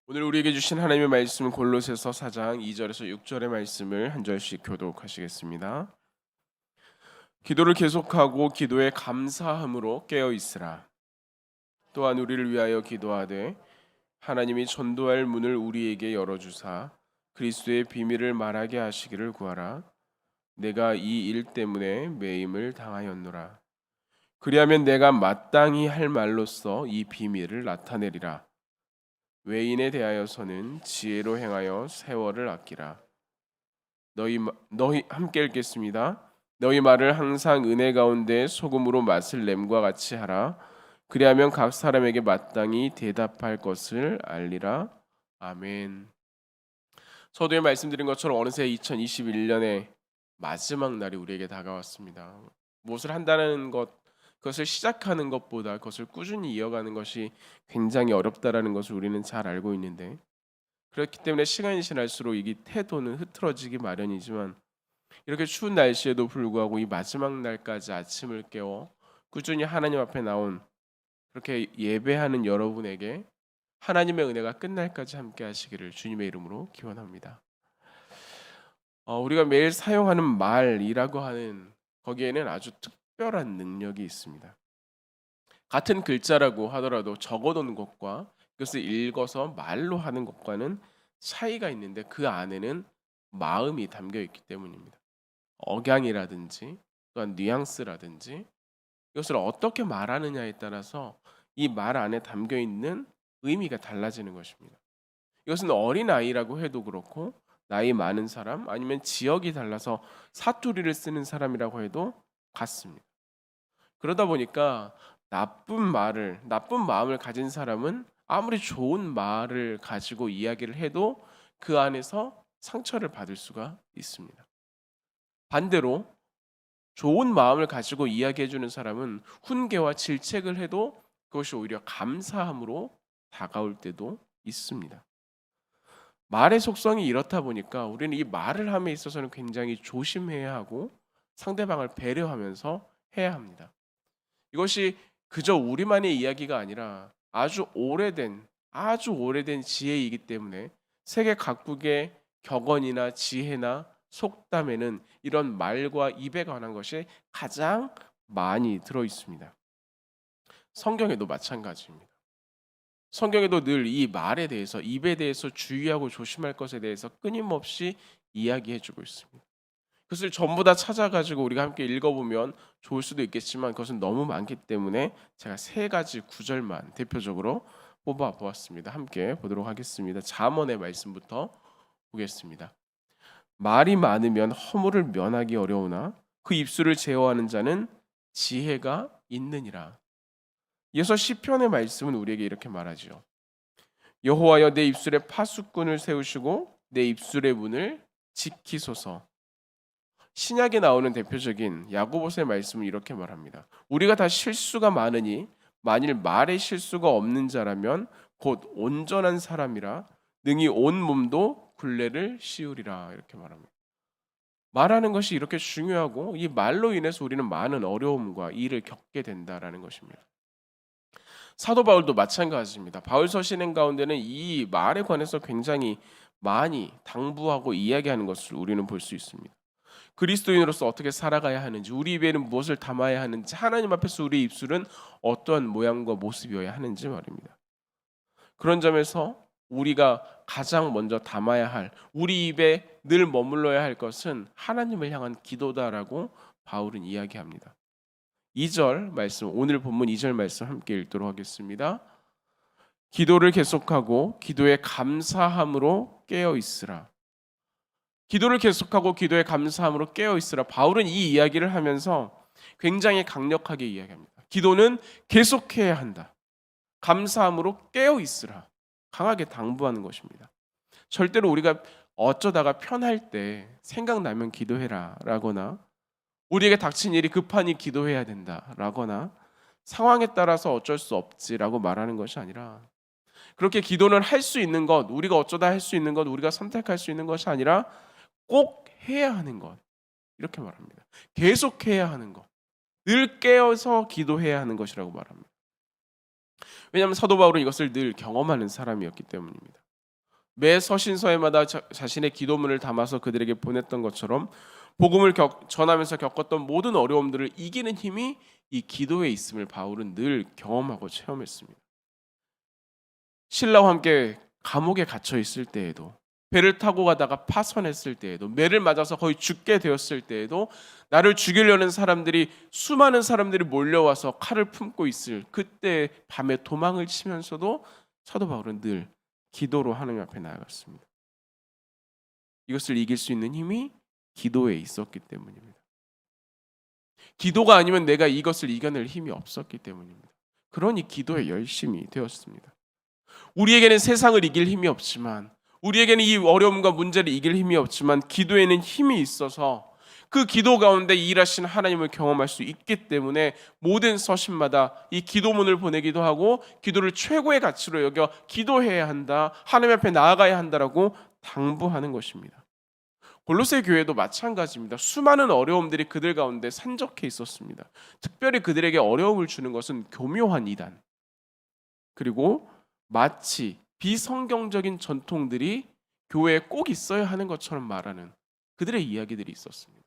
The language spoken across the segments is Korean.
오늘 우리에게 주신 하나님의 말씀은 골로새서 4장 2절에서 6절의 말씀을 한 절씩 교독하시겠습니다. 기도를 계속하고 기도에 감사함으로 깨어 있으라. 또한 우리를 위하여 기도하되 하나님이 전도할 문을 우리에게 열어 주사 그리스도의 비밀을 말하게 하시기를 구하라. 내가 이 일 때문에 매임을 당하였노라. 그리하면 내가 마땅히 할 말로써 이 비밀을 나타내리라. 외인에 대하여서는 지혜로 행하여 세월을 아끼라. 너희 함께 읽겠습니다. 너희 말을 항상 은혜 가운데 소금으로 맛을 냄과 같이 하라. 그리하면 각 사람에게 마땅히 대답할 것을 알리라. 아멘. 서두에 말씀드린 것처럼 어느새 2021년의 마지막 날이 우리에게 다가왔습니다. 무엇을 한다는 것, 그것을 시작하는 것보다 그것을 꾸준히 이어가는 것이 굉장히 어렵다라는 것을 우리는 잘 알고 있는데, 그렇기 때문에 시간이 지날수록 이 태도는 흐트러지기 마련이지만, 이렇게 추운 날씨에도 불구하고 이 마지막 날까지 아침을 깨워 꾸준히 하나님 앞에 나온 그렇게 예배하는 여러분에게 하나님의 은혜가 끝날까지 함께 하시기를 주님의 이름으로 기원합니다. 우리가 매일 사용하는 말이라고 하는 거기에는 아주 특별한 능력이 있습니다. 같은 글자라고 하더라도 적어놓은 것과 그것을 읽어서 말로 하는 것과는 차이가 있는데, 그 안에는 마음이 담겨 있기 때문입니다. 억양이라든지 또한 뉘앙스라든지 이것을 어떻게 말하느냐에 따라서 이 말 안에 담겨 있는 의미가 달라지는 것입니다. 이것은 어린 아이라고 해도 그렇고, 나이 많은 사람 아니면 지역이 달라서 사투리를 쓰는 사람이라고 해도 같습니다. 그러다 보니까 나쁜 마음을 가진 사람은 아무리 좋은 말을 가지고 이야기를 해도 그 안에서 상처를 받을 수가 있습니다. 반대로 좋은 마음을 가지고 이야기해 주는 사람은 훈계와 질책을 해도 그것이 오히려 감사함으로 다가올 때도 있습니다. 말의 속성이 이렇다 보니까 우리는 이 말을 함에 있어서는 굉장히 조심해야 하고 상대방을 배려하면서 해야 합니다. 이것이 그저 우리만의 이야기가 아니라 아주 오래된 지혜이기 때문에 세계 각국의 격언이나 지혜나 속담에는 이런 말과 입에 관한 것이 가장 많이 들어 있습니다. 성경에도 마찬가지입니다. 성경에도 늘 이 말에 대해서, 입에 대해서 주의하고 조심할 것에 대해서 끊임없이 이야기해 주고 있습니다. 그것을 전부 다 찾아가지고 우리가 함께 읽어보면 좋을 수도 있겠지만, 그것은 너무 많기 때문에 제가 세 가지 구절만 대표적으로 뽑아 보았습니다. 함께 보도록 하겠습니다. 잠언의 말씀부터 보겠습니다. 말이 많으면 허물을 면하기 어려우나 그 입술을 제어하는 자는 지혜가 있느니라. 이어서 시편의 말씀은 우리에게 이렇게 말하죠. 여호와여, 내 입술에 파수꾼을 세우시고 내 입술의 문을 지키소서. 신약에 나오는 대표적인 야고보서의 말씀은 이렇게 말합니다. 우리가 다 실수가 많으니 만일 말에 실수가 없는 자라면 곧 온전한 사람이라 능히 온 몸도 굴레를 씌우리라. 이렇게 말합니다. 말하는 것이 이렇게 중요하고, 이 말로 인해서 우리는 많은 어려움과 일을 겪게 된다라는 것입니다. 사도 바울도 마찬가지입니다. 바울서 신행 가운데는 이 말에 관해서 굉장히 많이 당부하고 이야기하는 것을 우리는 볼 수 있습니다. 그리스도인으로서 어떻게 살아가야 하는지, 우리 입에는 무엇을 담아야 하는지, 하나님 앞에서 우리 입술은 어떠한 모양과 모습이어야 하는지 말입니다. 그런 점에서 우리가 가장 먼저 담아야 할, 우리 입에 늘 머물러야 할 것은 하나님을 향한 기도다라고 바울은 이야기합니다. 2절 말씀, 오늘 본문 2절 말씀 함께 읽도록 하겠습니다. 기도를 계속하고 기도에 감사함으로 깨어 있으라. 기도를 계속하고 기도에 감사함으로 깨어 있으라. 바울은 이 이야기를 하면서 굉장히 강력하게 이야기합니다. 기도는 계속해야 한다. 감사함으로 깨어 있으라. 강하게 당부하는 것입니다. 절대로 우리가 어쩌다가 편할 때 생각나면 기도해라 라거나, 우리에게 닥친 일이 급하니 기도해야 된다 라거나, 상황에 따라서 어쩔 수 없지라고 말하는 것이 아니라, 그렇게 기도는 할 수 있는 것, 우리가 어쩌다 할 수 있는 것, 우리가 선택할 수 있는 것이 아니라 꼭 해야 하는 것, 이렇게 말합니다. 계속 해야 하는 것, 늘 깨어서 기도해야 하는 것이라고 말합니다. 왜냐하면 사도 바울은 이것을 늘 경험하는 사람이었기 때문입니다. 매 서신서에마다 자신의 기도문을 담아서 그들에게 보냈던 것처럼 복음을 전하면서 겪었던 모든 어려움들을 이기는 힘이 이 기도에 있음을 바울은 늘 경험하고 체험했습니다. 신라와 함께 감옥에 갇혀 있을 때에도, 배를 타고 가다가 파선했을 때에도, 매를 맞아서 거의 죽게 되었을 때에도, 나를 죽이려는 사람들이, 수많은 사람들이 몰려와서 칼을 품고 있을 그때 밤에 도망을 치면서도 사도 바울은 늘 기도로 하나님 앞에 나아갔습니다. 이것을 이길 수 있는 힘이 기도에 있었기 때문입니다. 기도가 아니면 내가 이것을 이겨낼 힘이 없었기 때문입니다. 그러니 기도에 열심히 되었습니다. 우리에게는 세상을 이길 힘이 없지만, 우리에게는 이 어려움과 문제를 이길 힘이 없지만 기도에는 힘이 있어서 그 기도 가운데 일하신 하나님을 경험할 수 있기 때문에 모든 서신마다 이 기도문을 보내기도 하고 기도를 최고의 가치로 여겨 기도해야 한다, 하나님 앞에 나아가야 한다라고 당부하는 것입니다. 골로새 교회도 마찬가지입니다. 수많은 어려움들이 그들 가운데 산적해 있었습니다. 특별히 그들에게 어려움을 주는 것은 교묘한 이단, 그리고 마치 비성경적인 전통들이 교회에 꼭 있어야 하는 것처럼 말하는 그들의 이야기들이 있었습니다.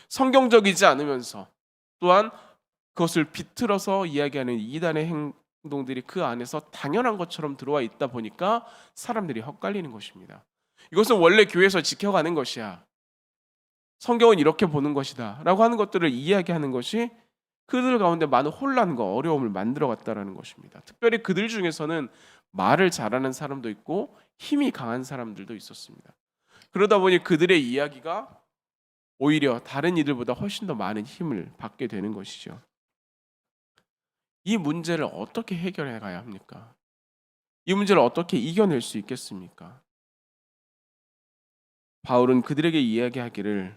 성경적이지 않으면서 또한 그것을 비틀어서 이야기하는 이단의 행동들이 그 안에서 당연한 것처럼 들어와 있다 보니까 사람들이 헛갈리는 것입니다. 이것은 원래 교회에서 지켜가는 것이야, 성경은 이렇게 보는 것이다 라고 하는 것들을 이야기하는 것이 그들 가운데 많은 혼란과 어려움을 만들어갔다는 것입니다. 특별히 그들 중에서는 말을 잘하는 사람도 있고 힘이 강한 사람들도 있었습니다. 그러다 보니 그들의 이야기가 오히려 다른 이들보다 훨씬 더 많은 힘을 받게 되는 것이죠. 이 문제를 어떻게 해결해 가야 합니까? 이 문제를 어떻게 이겨낼 수 있겠습니까? 바울은 그들에게 이야기하기를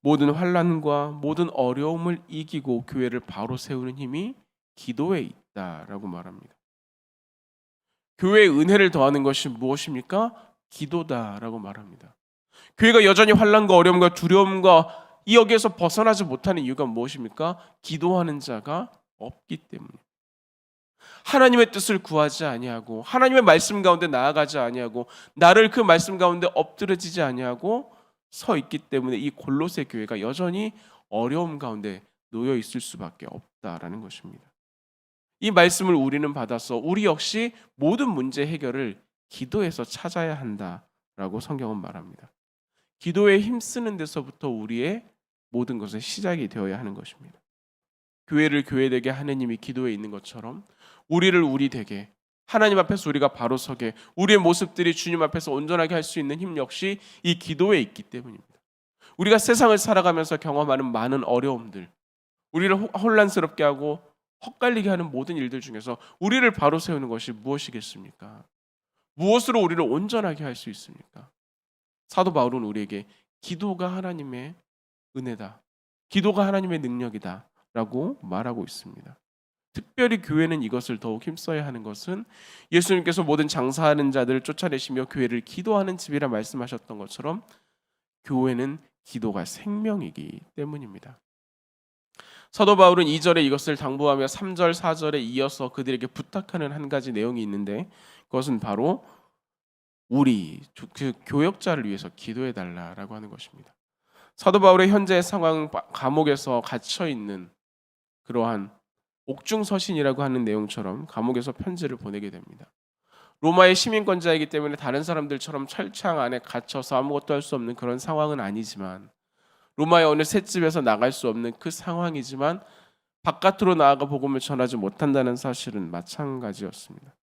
모든 환난과 모든 어려움을 이기고 교회를 바로 세우는 힘이 기도에 있다라고 말합니다. 교회의 은혜를 더하는 것이 무엇입니까? 기도다라고 말합니다. 교회가 여전히 환난과 어려움과 두려움과 이 여기에서 벗어나지 못하는 이유가 무엇입니까? 기도하는 자가 없기 때문에. 하나님의 뜻을 구하지 아니하고 하나님의 말씀 가운데 나아가지 아니하고 나를 그 말씀 가운데 엎드려지지 아니하고 서 있기 때문에 이 골로새 교회가 여전히 어려움 가운데 놓여 있을 수밖에 없다라는 것입니다. 이 말씀을 우리는 받아서 우리 역시 모든 문제 해결을 기도에서 찾아야 한다라고 성경은 말합니다. 기도에 힘쓰는 데서부터 우리의 모든 것의 시작이 되어야 하는 것입니다. 교회를 교회되게 하느님이 기도에 있는 것처럼 우리를 우리 되게, 하나님 앞에서 우리가 바로 서게, 우리의 모습들이 주님 앞에서 온전하게 할 수 있는 힘 역시 이 기도에 있기 때문입니다. 우리가 세상을 살아가면서 경험하는 많은 어려움들, 우리를 혼란스럽게 하고 헛갈리게 하는 모든 일들 중에서 우리를 바로 세우는 것이 무엇이겠습니까? 무엇으로 우리를 온전하게 할 수 있습니까? 사도 바울은 우리에게 기도가 하나님의 은혜다, 기도가 하나님의 능력이다 라고 말하고 있습니다. 특별히 교회는 이것을 더욱 힘써야 하는 것은 예수님께서 모든 장사하는 자들을 쫓아내시며 교회를 기도하는 집이라 말씀하셨던 것처럼 교회는 기도가 생명이기 때문입니다. 사도 바울은 2절에 이것을 당부하며 3절, 4절에 이어서 그들에게 부탁하는 한 가지 내용이 있는데 그것은 바로 우리 그 교역자를 위해서 기도해 달라라고 하는 것입니다. 사도 바울의 현재 상황은 감옥에서 갇혀 있는 그러한 옥중서신이라고 하는 내용처럼 감옥에서 편지를 보내게 됩니다. 로마의 시민권자이기 때문에 다른 사람들처럼 철창 안에 갇혀서 아무것도 할 수 없는 그런 상황은 아니지만, 로마의 어느 셋집에서 나갈 수 없는 그 상황이지만 바깥으로 나아가 복음을 전하지 못한다는 사실은 마찬가지였습니다.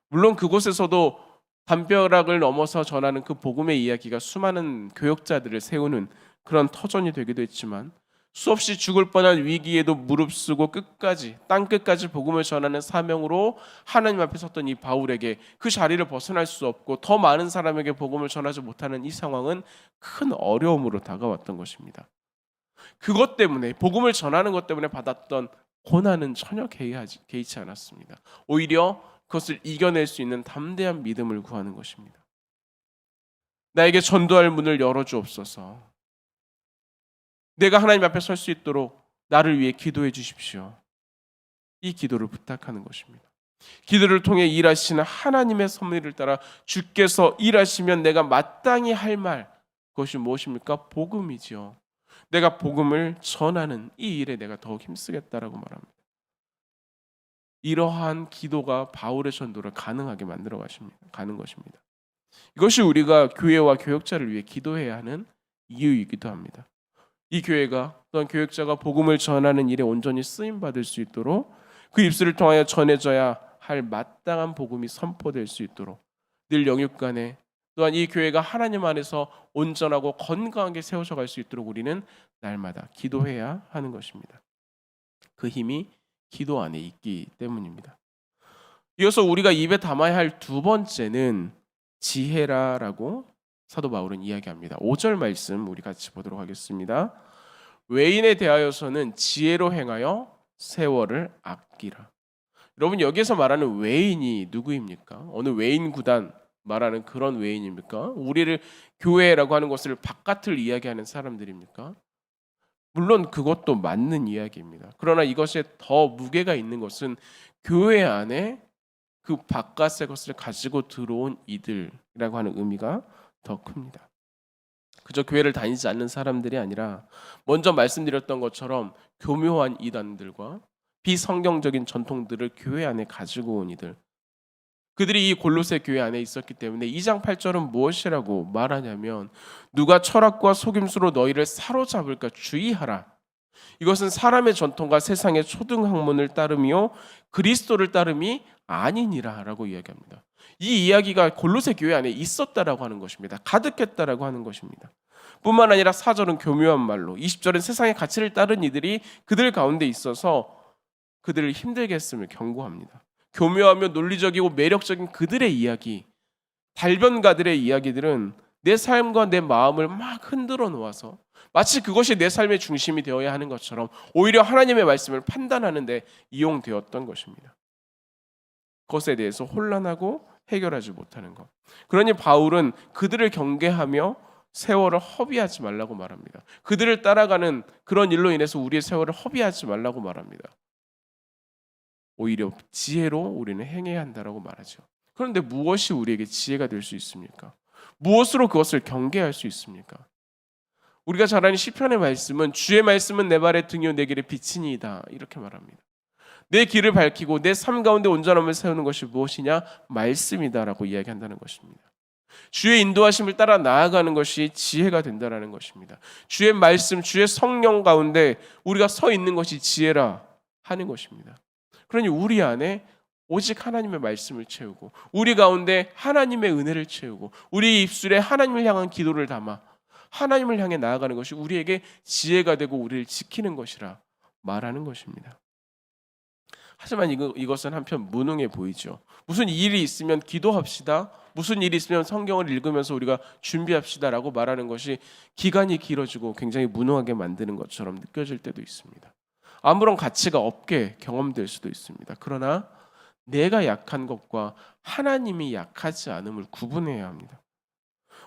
물론 그곳에서도 담벼락을 넘어서 전하는 그 복음의 이야기가 수많은 교역자들을 세우는 그런 터전이 되기도 했지만, 수없이 죽을 뻔한 위기에도 무릅쓰고 끝까지 땅끝까지 복음을 전하는 사명으로 하나님 앞에 섰던 이 바울에게 그 자리를 벗어날 수 없고 더 많은 사람에게 복음을 전하지 못하는 이 상황은 큰 어려움으로 다가왔던 것입니다. 그것 때문에, 복음을 전하는 것 때문에 받았던 고난은 전혀 개의치 않았습니다. 오히려 그것을 이겨낼 수 있는 담대한 믿음을 구하는 것입니다. 나에게 전도할 문을 열어주옵소서. 내가 하나님 앞에 설 수 있도록 나를 위해 기도해 주십시오. 이 기도를 부탁하는 것입니다. 기도를 통해 일하시는 하나님의 섭리를 따라 주께서 일하시면 내가 마땅히 할 말, 그것이 무엇입니까? 복음이지요. 내가 복음을 전하는 이 일에 내가 더욱 힘쓰겠다라고 말합니다. 이러한 기도가 바울의 전도를 가능하게 만들어 가는 것입니다. 이것이 우리가 교회와 교역자를 위해 기도해야 하는 이유이기도 합니다. 이 교회가 또한 교역자가 복음을 전하는 일에 온전히 쓰임 받을 수 있도록 그 입술을 통하여 전해져야 할 마땅한 복음이 선포될 수 있도록 늘 영육간에 또한 이 교회가 하나님 안에서 온전하고 건강하게 세워져 갈 수 있도록 우리는 날마다 기도해야 하는 것입니다. 그 힘이 기도 안에 있기 때문입니다. 이어서 우리가 입에 담아야 할 두 번째는 지혜라라고 사도 바울은 이야기합니다. 5절 말씀 우리 같이 보도록 하겠습니다. 외인에 대하여서는 지혜로 행하여 세월을 아끼라. 여러분, 여기서 말하는 외인이 누구입니까? 어느 외인 구단 말하는 그런 외인입니까? 우리를 교회라고 하는 것을 바깥을 이야기하는 사람들입니까? 물론 그것도 맞는 이야기입니다. 그러나 이것에 더 무게가 있는 것은 교회 안에 그 바깥의 것을 가지고 들어온 이들이라고 하는 의미가 더 큽니다. 그저 교회를 다니지 않는 사람들이 아니라 먼저 말씀드렸던 것처럼 교묘한 이단들과 비성경적인 전통들을 교회 안에 가지고 온 이들, 그들이 이 골로새 교회 안에 있었기 때문에 2장 8절은 무엇이라고 말하냐면 누가 철학과 속임수로 너희를 사로잡을까 주의하라. 이것은 사람의 전통과 세상의 초등학문을 따름이요 그리스도를 따름이 아니니라 라고 이야기합니다. 이 이야기가 골로새 교회 안에 있었다라고 하는 것입니다. 가득했다라고 하는 것입니다. 뿐만 아니라 4절은 교묘한 말로, 20절은 세상의 가치를 따른 이들이 그들 가운데 있어서 그들을 힘들게 했음을 경고합니다. 교묘하며 논리적이고 매력적인 그들의 이야기, 달변가들의 이야기들은 내 삶과 내 마음을 막 흔들어 놓아서 마치 그것이 내 삶의 중심이 되어야 하는 것처럼 오히려 하나님의 말씀을 판단하는 데 이용되었던 것입니다. 그것에 대해서 혼란하고 해결하지 못하는 것. 그러니 바울은 그들을 경계하며 세월을 허비하지 말라고 말합니다. 그들을 따라가는 그런 일로 인해서 우리의 세월을 허비하지 말라고 말합니다. 오히려 지혜로 우리는 행해야 한다라고 말하죠. 그런데 무엇이 우리에게 지혜가 될 수 있습니까? 무엇으로 그것을 경계할 수 있습니까? 우리가 잘 아는 시편의 말씀은 주의 말씀은 내 발의 등이요 내 길의 빛이니이다 이렇게 말합니다. 내 길을 밝히고 내 삶 가운데 온전함을 세우는 것이 무엇이냐? 말씀이다라고 이야기한다는 것입니다. 주의 인도하심을 따라 나아가는 것이 지혜가 된다라는 것입니다. 주의 말씀, 주의 성령 가운데 우리가 서 있는 것이 지혜라 하는 것입니다. 그러니 우리 안에 오직 하나님의 말씀을 채우고 우리 가운데 하나님의 은혜를 채우고 우리 입술에 하나님을 향한 기도를 담아 하나님을 향해 나아가는 것이 우리에게 지혜가 되고 우리를 지키는 것이라 말하는 것입니다. 하지만 이것은 한편 무능해 보이죠. 무슨 일이 있으면 기도합시다. 무슨 일이 있으면 성경을 읽으면서 우리가 준비합시다라고 말하는 것이 기간이 길어지고 굉장히 무능하게 만드는 것처럼 느껴질 때도 있습니다. 아무런 가치가 없게 경험될 수도 있습니다. 그러나 내가 약한 것과 하나님이 약하지 않음을 구분해야 합니다.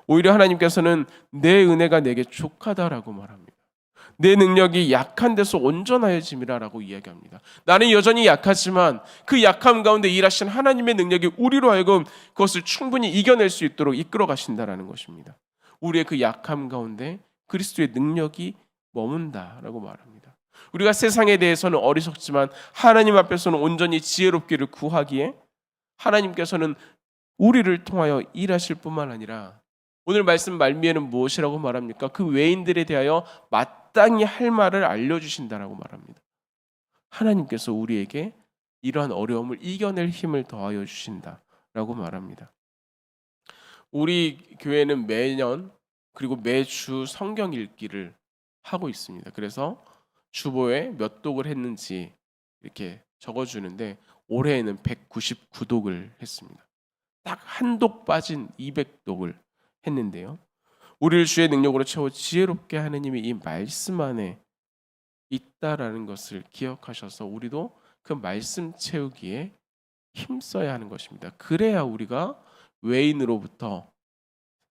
오히려 하나님께서는 내 은혜가 내게 족하다라고 말합니다. 내 능력이 약한 데서 온전하여짐이라라고 이야기합니다. 나는 여전히 약하지만 그 약함 가운데 일하신 하나님의 능력이 우리로 하여금 그것을 충분히 이겨낼 수 있도록 이끌어 가신다라는 것입니다. 우리의 그 약함 가운데 그리스도의 능력이 머문다라고 말합니다. 우리가 세상에 대해서는 어리석지만 하나님 앞에서는 온전히 지혜롭기를 구하기에 하나님께서는 우리를 통하여 일하실 뿐만 아니라 오늘 말씀 말미에는 무엇이라고 말합니까? 그 외인들에 대하여 마땅히 할 말을 알려주신다라고 말합니다. 하나님께서 우리에게 이러한 어려움을 이겨낼 힘을 더하여 주신다라고 말합니다. 우리 교회는 매년 그리고 매주 성경 읽기를 하고 있습니다. 그래서 주보에 몇 독을 했는지 이렇게 적어주는데 올해에는 199독을 했습니다. 딱 한 독 빠진 200독을 했는데요. 우리를 주의 능력으로 채워 지혜롭게 하는 힘이 이 말씀 안에 있다라는 것을 기억하셔서 우리도 그 말씀 채우기에 힘써야 하는 것입니다. 그래야 우리가 외인으로부터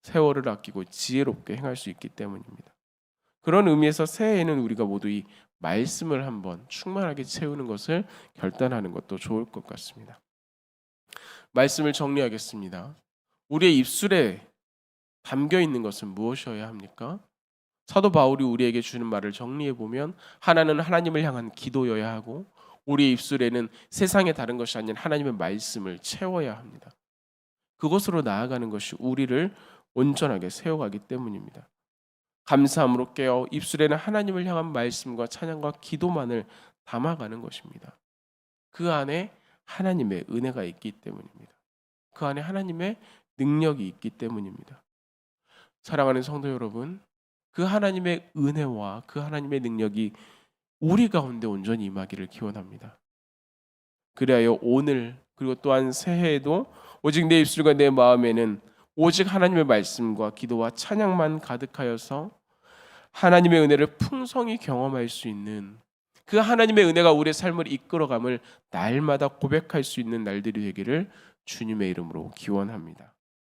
세월을 아끼고 지혜롭게 행할 수 있기 때문입니다. 그런 의미에서 새해에는 우리가 모두 이 말씀을 한번 충만하게 채우는 것을 결단하는 것도 좋을 것 같습니다. 말씀을 정리하겠습니다. 우리의 입술에 담겨 있는 것은 무엇이어야 합니까? 사도 바울이 우리에게 주는 말을 정리해 보면 하나는 하나님을 향한 기도여야 하고 우리의 입술에는 세상에 다른 것이 아닌 하나님의 말씀을 채워야 합니다. 그것으로 나아가는 것이 우리를 온전하게 세워가기 때문입니다. 감사함으로 깨어 입술에는 하나님을 향한 말씀과 찬양과 기도만을 담아가는 것입니다. 그 안에 하나님의 은혜가 있기 때문입니다. 그 안에 하나님의 능력이 있기 때문입니다. 사랑하는 성도 여러분, 그 하나님의 은혜와 그 하나님의 능력이 우리 가운데 온전히 임하기를 기원합니다. 그리하여 오늘 그리고 또한 새해에도 오직 내 입술과 내 마음에는 오직 하나님의 말씀과 기도와 찬양만 가득하여서 하나님의 은혜를 풍성히 경험할 수 있는 그 하나님의 은혜가 우리의 삶을 이끌어감을 날마다 고백할 수 있는 날들이 되기를 주님의 이름으로 기원합니다.